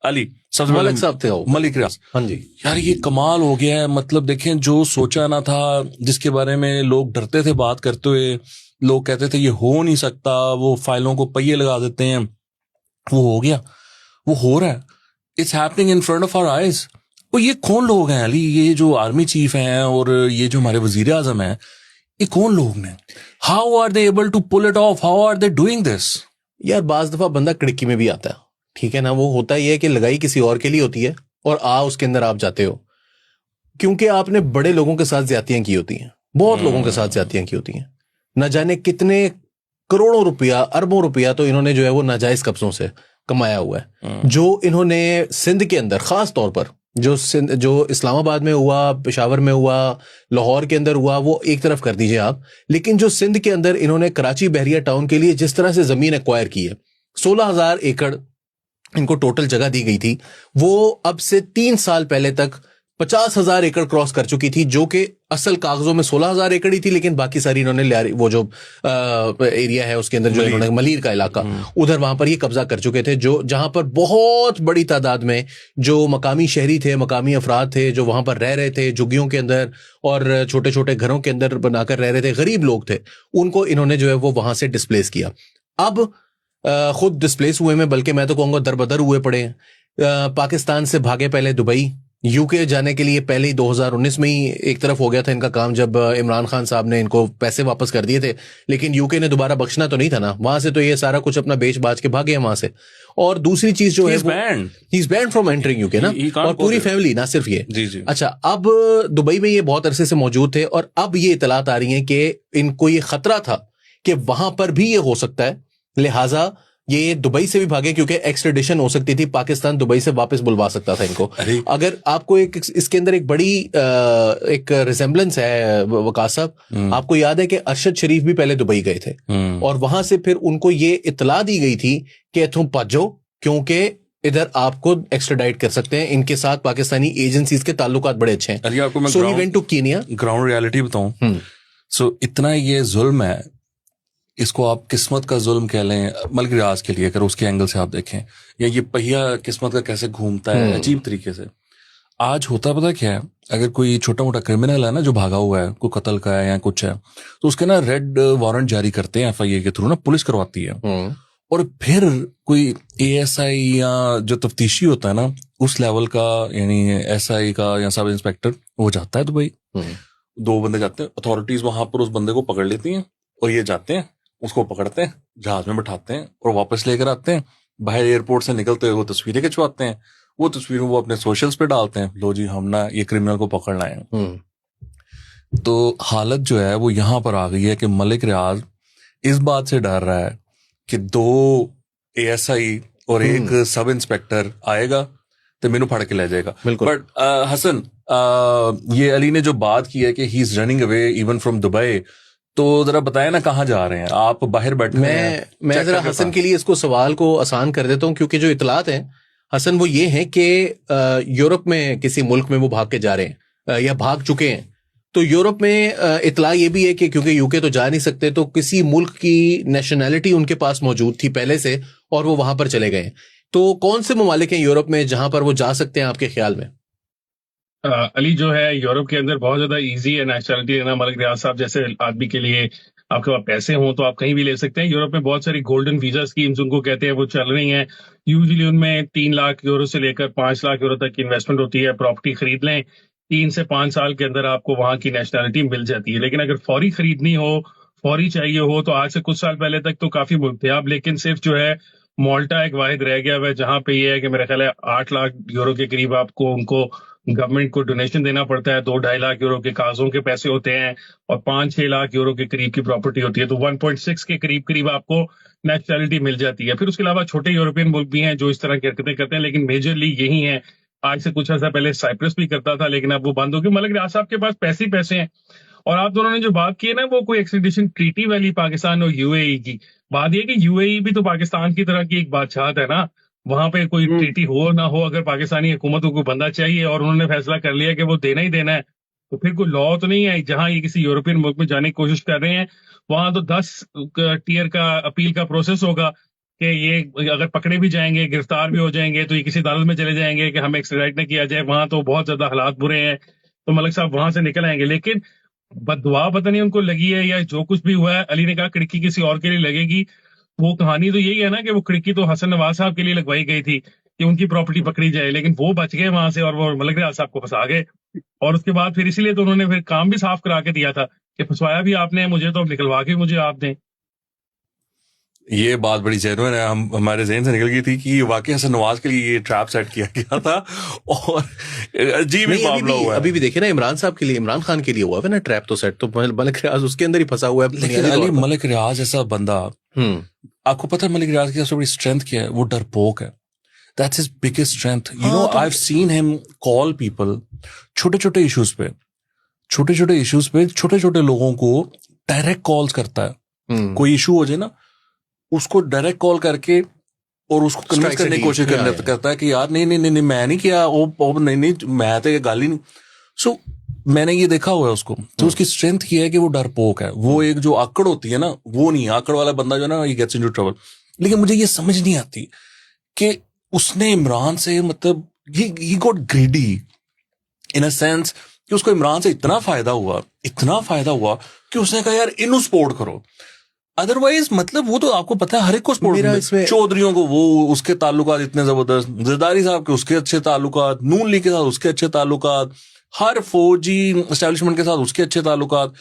अली सबसे मलिक साहब थे वो। मलिक रियाज। हाँ जी यार ये कमाल हो गया है, मतलब देखें जो सोचा ना था, जिसके बारे में लोग डरते थे बात करते हुए, लोग कहते थे ये हो नहीं सकता, वो फाइलों को पहिए लगा देते हैं, वो हो गया, वो हो रहा है, it's happening in front of our eyes. और ये कौन लोग हैं अली, ये जो आर्मी चीफ हैं और ये जो हमारे वजीर आजम हैं, ये कौन लोग हैं? How are they able to pull it off, how are they doing this? यार बाज दफा बंदा कड़की में भी आता है, ठीक है ना, वो होता ही है कि लगाई किसी और के लिए होती है और उसके अंदर आप जाते हो क्योंकि आपने बड़े लोगों के साथ ज्यादतियां की होती हैं, बहुत लोगों के साथ ज्यादतियां की होती हैं, न जाने कितने करोड़ों रुपया अरबों रुपया तो इन्होंने जो है वो नाजायज कब्जों से कमाया हुआ है। जो इन्होंने सिंध के अंदर खास तौर पर जो इस्लामाबाद में हुआ, पेशावर में हुआ, लाहौर के अंदर हुआ, वो एक तरफ कर दीजिए आप, लेकिन जो सिंध के अंदर इन्होंने कराची बहरिया टाउन के लिए जिस तरह से जमीन एक्वायर की है, 16,000 एकड़ इनको टोटल जगह दी गई थी, वो अब से 3 साल पहले तक 50,000 एकड़ क्रॉस कर चुकी थी, जो कि असल कागजों में 16,000 एकड़ ही थी, लेकिन बाकी सारी इन्होंने वो जो एरिया है उसके अंदर जो इन्होंने मलीर का इलाका, उधर वहां पर ये कब्जा कर चुके थे, जो जहां पर बहुत बड़ी तादाद में जो मकामी शहरी थे, मकामी अफराद थे, जो वहां पर रह रहे थे झुग्गियों के अंदर और छोटे छोटे घरों के अंदर बनाकर रह रहे थे, गरीब लोग थे, उनको इन्होंने जो है वो वहां से डिस्प्लेस किया। अब खुद डिस्प्लेस हुए में, बल्कि मैं तो कहूंगा दरबदर हुए पड़े हैं। पाकिस्तान से भागे पहले दुबई, यूके जाने के लिए पहले ही 2019 में ही एक तरफ हो गया था इनका काम, जब इमरान खान साहब ने इनको पैसे वापस कर दिए थे, लेकिन यूके ने दोबारा बख्शना तो नहीं था ना, वहां से तो ये सारा कुछ अपना बेच बाच के भागे हैं वहां से। और दूसरी चीज जो है he is banned from entering UK ना, और पूरी फैमिली, ना सिर्फ ये। जी। अच्छा, अब दुबई में ये बहुत अरसे से मौजूद थे और अब ये इतलात आ रही है कि इनको ये खतरा था कि वहां पर भी ये हो सकता है, लिहाजा ये दुबई से भी भागे क्योंकि एक्सट्रेडिशन हो सकती थी, पाकिस्तान दुबई से वापस बुलवा सकता था इनको। अगर आपको एक इसके अंदर एक बड़ी एक रिजेम्बलेंस है वकास साहब, आपको याद है कि अरशद शरीफ भी पहले दुबई गए थे और वहां से फिर उनको ये इतला दी गई थी कि तुम पजो, क्योंकि इधर आपको एक्स्ट्राडाइट कर सकते हैं, इनके साथ पाकिस्तानी एजेंसीज के ताल्लुकात बड़े अच्छे हैं। So he went to Kenya. Ground reality बताऊं, सो इतना ये जुल्म है, इसको आप किस्मत का जुल्म कह लें मलिक रियाज के लिए, अगर उसके एंगल से आप देखें, या ये पहिया किस्मत का कैसे घूमता है अजीब तरीके से। आज होता पता क्या है, अगर कोई छोटा मोटा क्रिमिनल है ना जो भागा हुआ है, कोई कत्ल का है या कुछ है, तो उसके ना रेड वारंट जारी करते हैं FIA के थ्रू ना, पुलिस करवाती है, और फिर कोई ASI या जो तफ्तीशी होता है ना उस लेवल का, यानी SI का या सब इंस्पेक्टर, वो जाता है दुबई, 2 बंदे जाते हैं, अथॉरिटीज वहां पर उस बंदे को पकड़ लेती हैं और ये जाते हैं, उसको पकड़ते हैं, जहाज में बैठाते हैं और वापस लेकर आते हैं, बाहर एयरपोर्ट से निकलते हुए वो तस्वीरें खिंचवाते हैं, वो तस्वीरें वो अपने सोशल्स पे डालते हैं, लो जी हम ना ये क्रिमिनल को पकड़ लाए हैं। तो हालत जो है वो यहां पर आ गई है कि मलिक रियाज इस बात से डर रहा है कि 2 ASI और एक सब इंस्पेक्टर आएगा तो मैनू फड़ के ले जाएगा। बट हसन, ये अली ने जो बात की है कि he is running away even from Dubai, तो जरा बताए ना कहाँ जा रहे हैं आप? बाहर बैठे हैं। मैं जरा हसन के लिए इसको सवाल को आसान कर देता हूं, क्योंकि जो इतलात हैं हसन वो ये हैं कि यूरोप में किसी मुल्क में वो भाग के जा रहे हैं या भाग चुके हैं। तो यूरोप में इतला ये भी है कि क्योंकि यूके तो जा नहीं सकते, तो किसी मुल्क की नेशनैलिटी उनके पास मौजूद थी पहले से और वो वहां पर चले गए। तो कौन से ममालिक हैं यूरोप में जहां पर वो जा सकते हैं आपके ख्याल में? अली, जो है यूरोप के अंदर बहुत ज्यादा इजी है नेशनलिटी लेना। मलिक रियाज साहब जैसे आदमी के लिए, आपके पास पैसे हों तो आप कहीं भी ले सकते हैं। यूरोप में बहुत सारी गोल्डन वीजा स्कीम्स उनको कहते हैं, वो चल रही हैं। यूजुअली उनमें 3 लाख यूरो से लेकर 5 लाख यूरो तक की इन्वेस्टमेंट होती है। प्रॉपर्टी खरीद लें, 3 से 5 साल के अंदर आपको वहां की नेशनलिटी मिल जाती है। लेकिन अगर फौरी खरीदनी हो, फौरी चाहिए हो, तो आज से कुछ साल पहले तक तो काफी मुल्क थे आप, लेकिन सिर्फ जो है माल्टा एक वाहिद रह गया हुआ है जहां पे ये है कि मेरा ख्याल है 8 लाख यूरो के करीब आपको उनको गवर्नमेंट को डोनेशन देना पड़ता है। 2-2.5 लाख यूरो के कागजों के पैसे होते हैं और 5-6 लाख यूरो के करीब की प्रॉपर्टी होती है। तो 1.6 के करीब आपको नेशनलिटी मिल जाती है। फिर उसके अलावा छोटे यूरोपियन मुल्क भी हैं जो इस तरह की हरकतें करते हैं, लेकिन मेजरली यही है। आज से कुछ अर्सा पहले साइप्रस भी करता था, लेकिन अब वो बंद हो गया। मलिक रियाज साहब के पास पैसे हैं। और आप दोनों ने जो बात की है ना, वो कोई एक्सट्रेडिशन ट्रीटी वाली पाकिस्तान और UAE की बात, यह कि UAE भी तो पाकिस्तान की तरह की एक बादशाहत है ना। वहां पे कोई ट्रीटी हो ना हो, अगर पाकिस्तानी हुकूमत को कोई बंदा चाहिए और उन्होंने फैसला कर लिया कि वो देना ही देना है, तो फिर कोई लॉ तो नहीं है। जहां ये किसी यूरोपियन मुल्क में जाने की कोशिश कर रहे हैं, वहां तो 10 टीयर का अपील का प्रोसेस होगा। कि ये अगर पकड़े भी जाएंगे, गिरफ्तार भी हो जाएंगे, तो ये किसी अदालत में चले जाएंगे कि हमें एक्स्ट्राडाइट न किया जाए, वहां तो बहुत ज्यादा हालात बुरे हैं, तो मलिक साहब वहां से निकल आएंगे। लेकिन बददुआ पता नहीं उनको लगी है या जो कुछ भी हुआ है, अली ने कहा खिड़की किसी और के लिए लगेगी। वो कहानी तो यही है ना कि वो खिड़की तो हसन नवाज साहब के लिए लगवाई गई थी कि उनकी प्रॉपर्टी पकड़ी जाए, लेकिन वो बच गए वहां से और वो मलिक रियाज साहब को फंसा गए। और उसके बाद फिर इसीलिए तो उन्होंने फिर काम भी साफ करा के दिया था कि फंसवाया भी आपने मुझे, तो अब निकलवा के मुझे आप दें। ये बात बड़ी जेन्युइन है, हमारे जहन से निकल गई थी कि वाकई हसन नवाज के लिए ये ट्रैप सेट किया गया था और अजीब ही मामला हुआ है। अभी भी देखिए ना, इमरान साहब के लिए, इमरान खान के लिए हुआ है ना ट्रैप, तो सेट तो मलिक रियाज उसके अंदर ही फंसा हुआ है। लेकिन अली मलिक रियाज ऐसा बंदा, आपको पता है मलिक रियाज की सबसे बड़ी स्ट्रेंथ क्या है? वो डरपोक है। That's his biggest strength. You know, I have seen him call people छोटे छोटे इश्यूज पे, छोटे छोटे लोगों को डायरेक्ट कॉल्स करता है। कोई इशू हो जाए ना, उसको डायरेक्ट कॉल करके और उसको कन्विंस करने की कोशिश करता है कि यार नहीं मैं नहीं किया, वो नहीं मैं तो ये गाल ही नहीं। सो मैंने ये देखा हुआ है उसको, तो उसकी स्ट्रेंथ ये है कि वो डरपोक है। वो एक जो आकड़ होती है ना, वो नहीं, आकड़ वाला बंदा जो है ना, ही गेट्स इनटू ट्रबल। लेकिन मुझे ये समझ नहीं आती कि उसने इमरान से, मतलब he got greedy in a sense कि उसको इमरान से इतना फायदा हुआ कि उसने कहा यार इन्हें सपोर्ट करो। अदरवाइज मतलब वो तो आपको पता है हर एक को सपोर्ट, चौधरियों को वो उसके ताल्लुकात इतने जबरदस्त, जरदारी साहब के उसके अच्छे ताल्लुकात, नून लीग के साथ उसके अच्छे ताल्लुकात, हर फौजी एस्टेब्लिशमेंट के साथ उसके अच्छे ताल्लुकात।